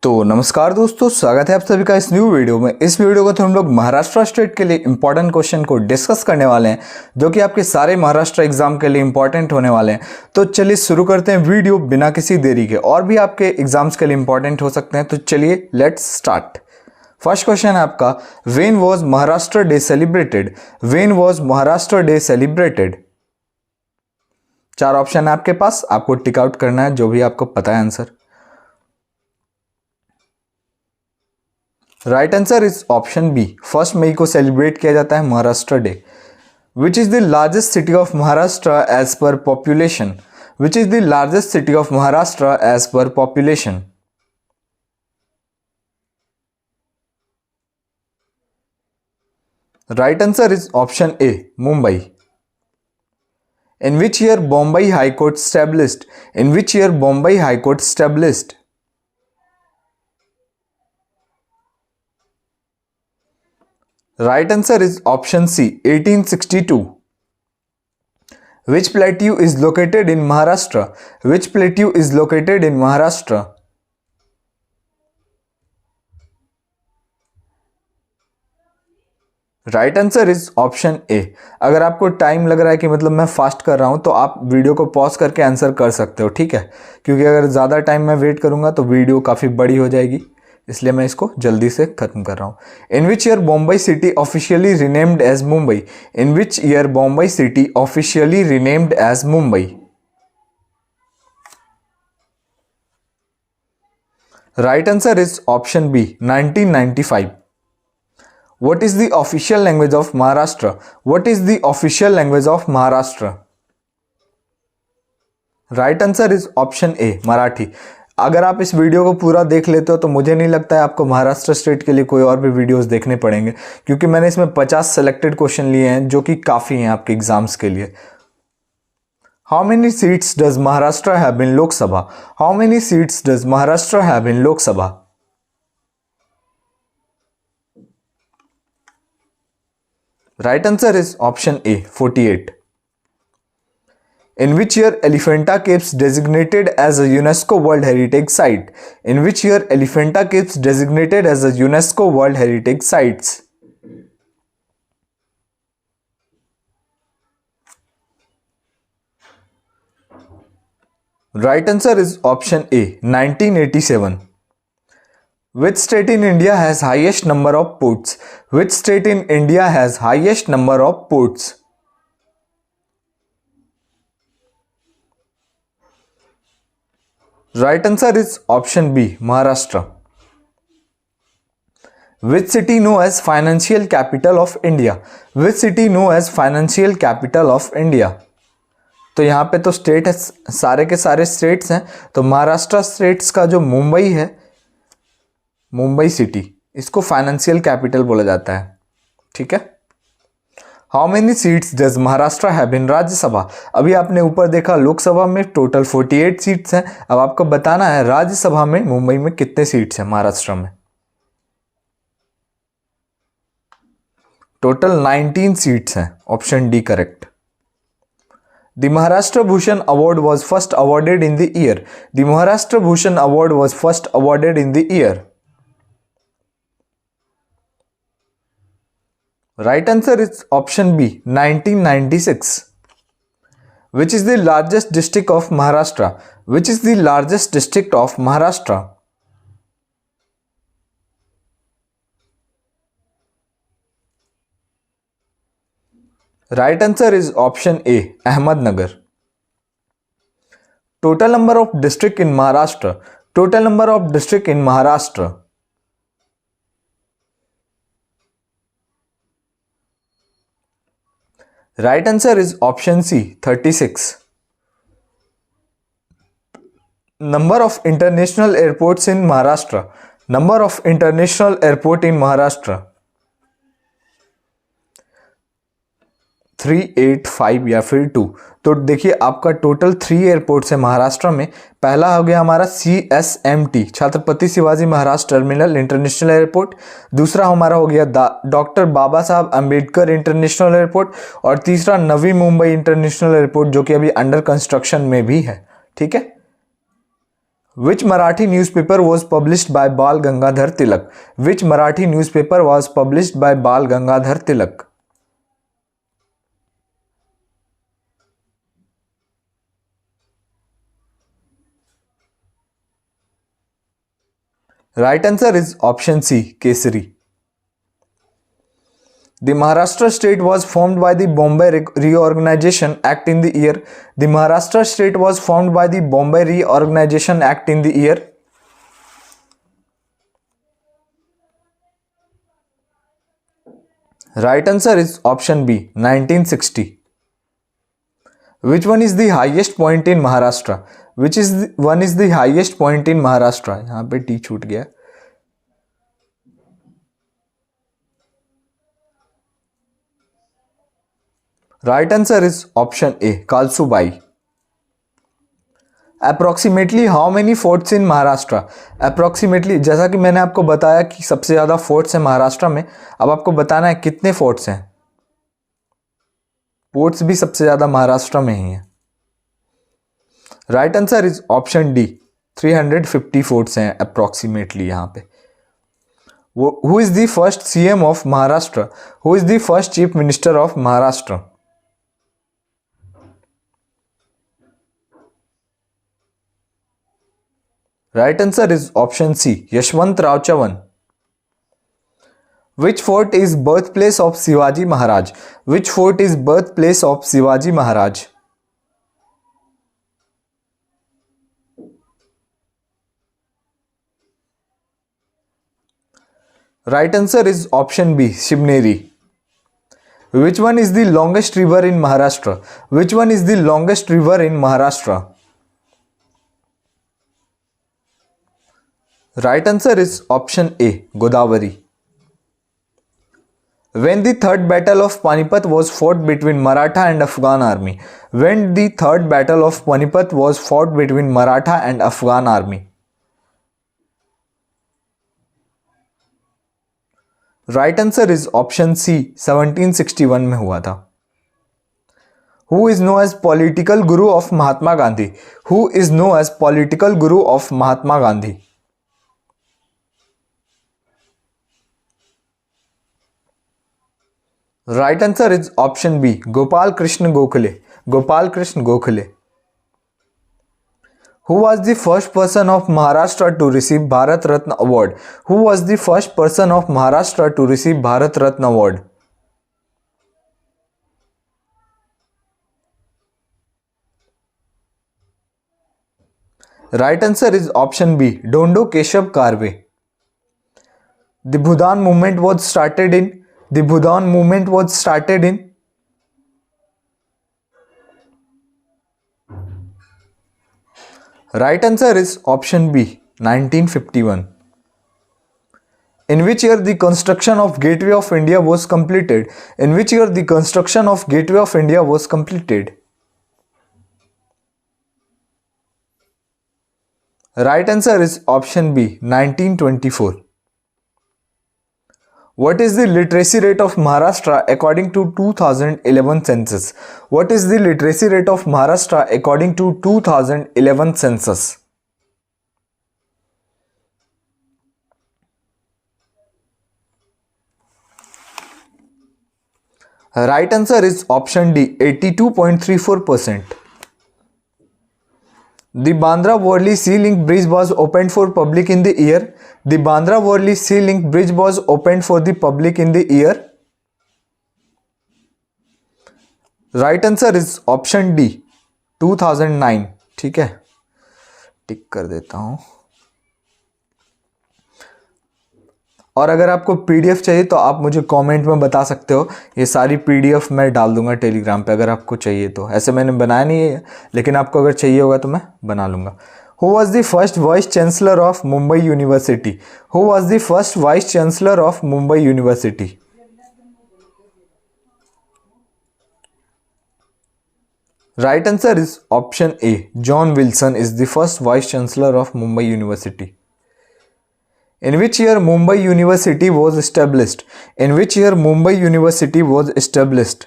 तो नमस्कार दोस्तों, स्वागत है आप सभी का इस न्यू वीडियो में। इस वीडियो को तो हम लोग महाराष्ट्र स्टेट के लिए इंपॉर्टेंट क्वेश्चन को डिस्कस करने वाले हैं, जो कि आपके सारे महाराष्ट्र एग्जाम के लिए इंपॉर्टेंट होने वाले हैं। तो चलिए शुरू करते हैं वीडियो बिना किसी देरी के। और भी आपके एग्जाम्स के लिए इंपॉर्टेंट हो सकते हैं, तो चलिए लेट्स स्टार्ट। फर्स्ट क्वेश्चन है आपका, when was Maharashtra day celebrated? When was Maharashtra day celebrated? चार ऑप्शन है आपके पास, आपको टिक आउट करना है जो भी आपको पता है answer. Right answer is option B, 1 मई को सेलिब्रेट किया जाता है Maharashtra day. Which is the largest city of Maharashtra as per population? Which is the largest city of Maharashtra as per population? Right answer is option A, Mumbai. In which year Bombay High Court established? In which year Bombay High Court established? Right answer is option C, 1862. Which plateau is located in Maharashtra? Which plateau is located in Maharashtra? Right answer is option ए। अगर आपको time लग रहा है कि मतलब मैं fast कर रहा हूं, तो आप वीडियो को पॉज करके आंसर कर सकते हो, ठीक है? क्योंकि अगर ज़्यादा टाइम मैं वेट करूंगा तो वीडियो काफ़ी बड़ी हो जाएगी, इसलिए मैं इसको जल्दी से खत्म कर रहा हूं। In which year Bombay city officially renamed as Mumbai? In which year Bombay city officially renamed as Mumbai? Right answer is option B, 1995. What is the official language of Maharashtra? What is the official language of Maharashtra? Right answer is option A, Marathi. अगर आप इस video को पूरा देख लेते हो तो मुझे नहीं लगता है आपको महाराष्ट्र स्टेट के लिए कोई और भी वीडियोस देखने पड़ेंगे, क्योंकि मैंने इसमें 50 सेलेक्टेड क्वेश्चन लिए हैं, जो कि काफ़ी हैं आपके एग्जाम्स के लिए। How many seats does Maharashtra have in Lok Sabha? How many seats does Maharashtra have in Lok Sabha? Right answer is option A, 48. In which year Elephanta Caves designated as a UNESCO World Heritage Site? In which year Elephanta Caves designated as a UNESCO World Heritage Sites? Right answer is option A, 1987. Which state in India has highest number of ports? Which state in India has highest number of ports? Right answer is option B, Maharashtra. Which city known as financial capital of India? Which city known as financial capital of India? तो यहाँ पे तो state है, सारे के सारे states हैं। तो महाराष्ट्र स्टेट्स का जो मुंबई है, मुंबई सिटी, इसको फाइनेंशियल कैपिटल बोला जाता है, ठीक है? How many seats does Maharashtra have in Rajya Sabha? अभी आपने ऊपर देखा लोकसभा में टोटल 48 सीट्स हैं। अब आपको बताना है राज्यसभा में मुंबई में कितने सीट्स हैं महाराष्ट्र में। टोटल 19 सीट्स हैं, option D correct. The Maharashtra Bhushan Award was first awarded in the year. The Maharashtra Bhushan Award was first awarded in the year. Right answer is option B, 1996. Which is the largest district of Maharashtra? Which is the largest district of Maharashtra? Right answer is option A, Ahmednagar. Total number of district in Maharashtra. Total number of district in Maharashtra. Right answer is option C, 36. Number of international airports in Maharashtra. Number of international airport in Maharashtra. 385 या फिर 2। तो देखिए आपका total 3 airports है महाराष्ट्र में। पहला हो गया हमारा CSMT, Chhatrapati Shivaji Maharaj terminal international airport. दूसरा हमारा हो गया डॉक्टर बाबा साहब अम्बेडकर इंटरनेशनल एयरपोर्ट। और तीसरा नवी मुंबई इंटरनेशनल एयरपोर्ट, जो कि अभी अंडर कंस्ट्रक्शन में भी है, ठीक है। Which Marathi newspaper was published by Bal Gangadhar Tilak? Which Marathi newspaper was published by Bal Gangadhar Tilak? Right answer is option C, Kesari. The Maharashtra state was formed by the Bombay Reorganization Act in the year. The Maharashtra state was formed by the Bombay Reorganization Act in the year. Right answer is option B, 1960. Which one is the highest point in Maharashtra? One is the highest point in Maharashtra? यहाँ पे T छूट गया. Right answer is option A, Kalsubai. Approximately how many forts in Maharashtra? Approximately, जैसा कि मैंने आपको बताया कि सबसे ज़्यादा फोर्ट्स हैं महाराष्ट्र में, अब आपको बताना है कितने फोर्ट्स हैं. पोर्ट्स भी सबसे ज़्यादा महाराष्ट्र में ही हैं. Right answer is option D, 350 forts हैं अप्रोक्सीमेटली यहाँ पे. Who is the first CM of Maharashtra? Who is the first chief minister of Maharashtra? Right answer is option C, Yashwant Rao Chavan. Which fort is birthplace of Shivaji Maharaj? Which fort is birthplace of Shivaji Maharaj? Right answer is option B, Shivneri. Which one is the longest river in Maharashtra? Which one is the longest river in Maharashtra? Right answer is option A, Godavari. When the third battle of Panipat was fought between Maratha and Afghan army? When the third battle of Panipat was fought between Maratha and Afghan army? Right answer is option C, 1761 में हुआ था. Who is known as political guru of Mahatma Gandhi? Who is known as political guru of Mahatma Gandhi? Right answer is option B, Gopal Krishna Gokhale. Gopal Krishna Gokhale. Who was the first person of Maharashtra to receive Bharat Ratna Award? Who was the first person of Maharashtra to receive Bharat Ratna Award? Right answer is option B, Dondo Keshav Karve. The Bhudan movement was started in. The Bhudan movement was started in. Right answer is option B, 1951. In which year the construction of Gateway of India was completed? In which year the construction of Gateway of India was completed? Right answer is option B, 1924. What is the literacy rate of Maharashtra according to 2011 census? What is the literacy rate of Maharashtra according to 2011 census? Right answer is option D, 82.34%. The Bandra-Worli Sea Link Bridge was opened for public in the year. The Bandra-Worli Sea Link Bridge was opened for the public in the year. Right answer is option D, 2009. ठीक है, टिक कर देता हूँ. और अगर आपको PDF चाहिए तो आप मुझे कमेंट में बता सकते हो. ये सारी पीडीएफ मैं डाल दूंगा टेलीग्राम पे अगर आपको चाहिए तो. ऐसे मैंने बनाया नहीं है, लेकिन आपको अगर चाहिए होगा तो मैं बना लूँगा. Who was the first vice chancellor of Mumbai University? Who was the first vice chancellor of Mumbai University? Right answer is option A, John Wilson is the first vice chancellor of Mumbai University. In which year Mumbai University was established? In which year Mumbai University was established?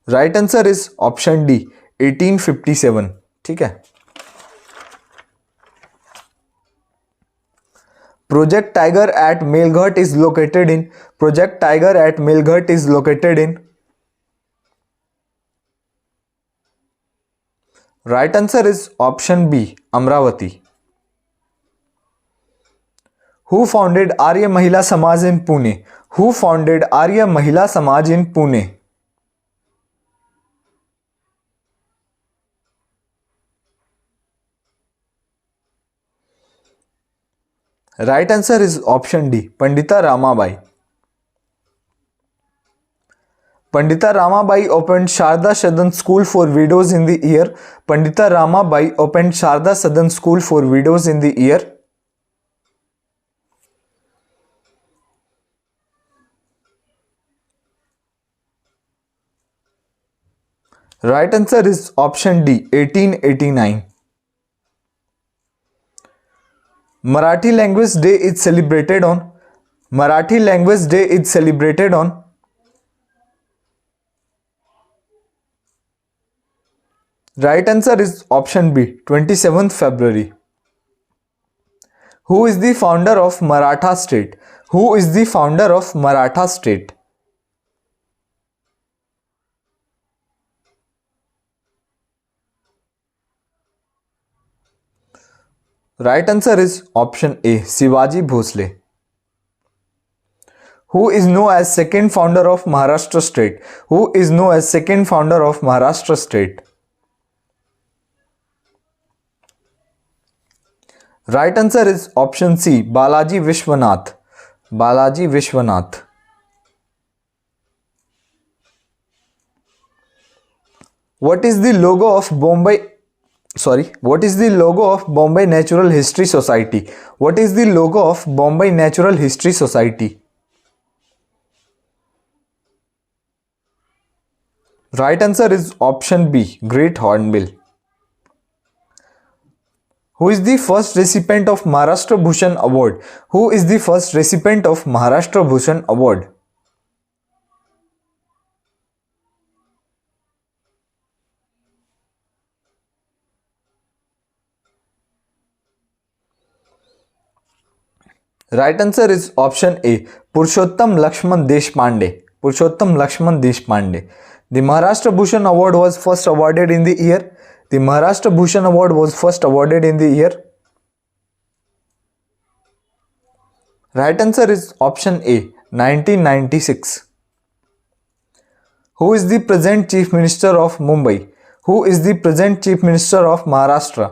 Right answer is option D 1857। ठीक है। Project tiger at Melghat is located in, project tiger at Melghat is located in. Right answer is option B Amravati. Who founded Arya Mahila Samaj in Pune, who founded Arya Mahila Samaj in Pune. Right answer is option D Pandita Ramabai. Pandita Ramabai opened Sharda Sadan School for Widows in the year. Pandita Ramabai opened Sharda Sadan School for Widows in the year. Right answer is option D 1889. Marathi Language Day is celebrated on, Marathi Language Day is celebrated on. Right answer is option B 27th February. Who is the founder of Maratha state? Who is the founder of Maratha state? Right answer is option A Shivaji Bhosle. Who is known as second founder of Maharashtra state? Who is known as second founder of Maharashtra state? Right answer is option C Balaji Vishwanath. Balaji Vishwanath. What is the logo of Bombay? What is the logo of Bombay Natural History Society? What is the logo of Bombay Natural History Society? Right answer is option B Great Hornbill. Who is the first recipient of Maharashtra Bhushan Award? Who is the first recipient of Maharashtra Bhushan Award? Right answer is option A Purushottam Lakshman Deshpande. Purushottam Lakshman Deshpande. The Maharashtra Bhushan Award was first awarded in the year. The Maharashtra Bhushan Award was first awarded in the year. Right answer is option A 1996. Who is the present Chief Minister of Mumbai? Who is the present Chief Minister of Maharashtra?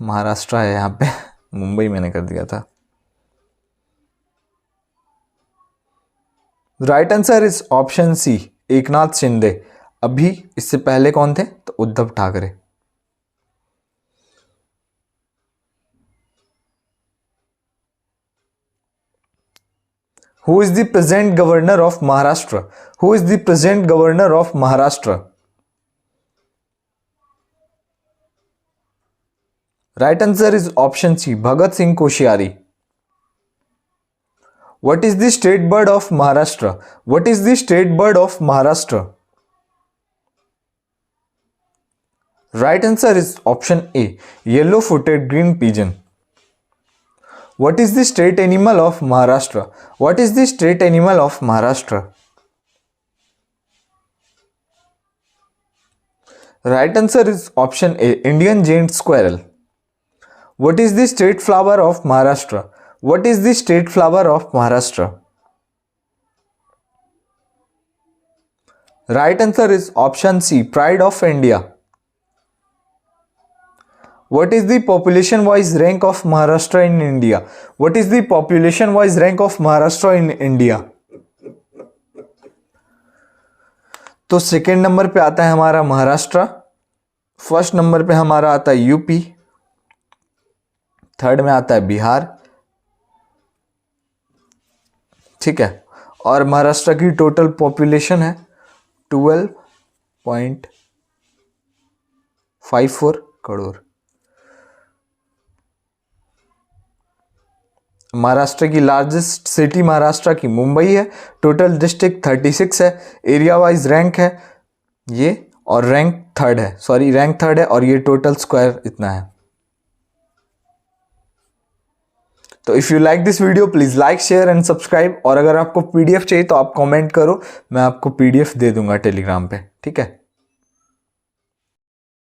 Maharashtra है यहाँ पे, मुंबई मैंने कर दिया था. Right answer is option C Eknath Shinde. अभी इससे पहले कौन थे? तो Uddhav Thackeray. Who is the present governor of Maharashtra? Who is the present governor of Maharashtra? Right answer is option C Bhagat Singh Koshyari. What is the state bird of Maharashtra? What is the state bird of Maharashtra? Right answer is option A yellow footed green pigeon. What is the state animal of Maharashtra? What is the state animal of Maharashtra? Right answer is option A Indian giant squirrel. What is the state flower of Maharashtra? What is the state flower of Maharashtra? Right answer is option C Pride of India. What is the population wise rank of Maharashtra in India? What is the population wise rank of Maharashtra in India? तो second number पे आता है हमारा Maharashtra, first number पे हमारा आता है UP, third में आता है बिहार. ठीक है. और महाराष्ट्र की टोटल पॉपुलेशन है 12.54 करोड़. महाराष्ट्र की लार्जेस्ट सिटी महाराष्ट्र की मुंबई है। टोटल डिस्ट्रिक्ट 36 है। एरिया वाइज रैंक है ये, और रैंक थर्ड है, और ये टोटल स्क्वायर इतना है। तो if you like this video please like, share and subscribe. और अगर आपको पीडीएफ चाहिए तो आप कमेंट करो, मैं आपको पीडीएफ दे दूंगा टेलीग्राम पे, ठीक है।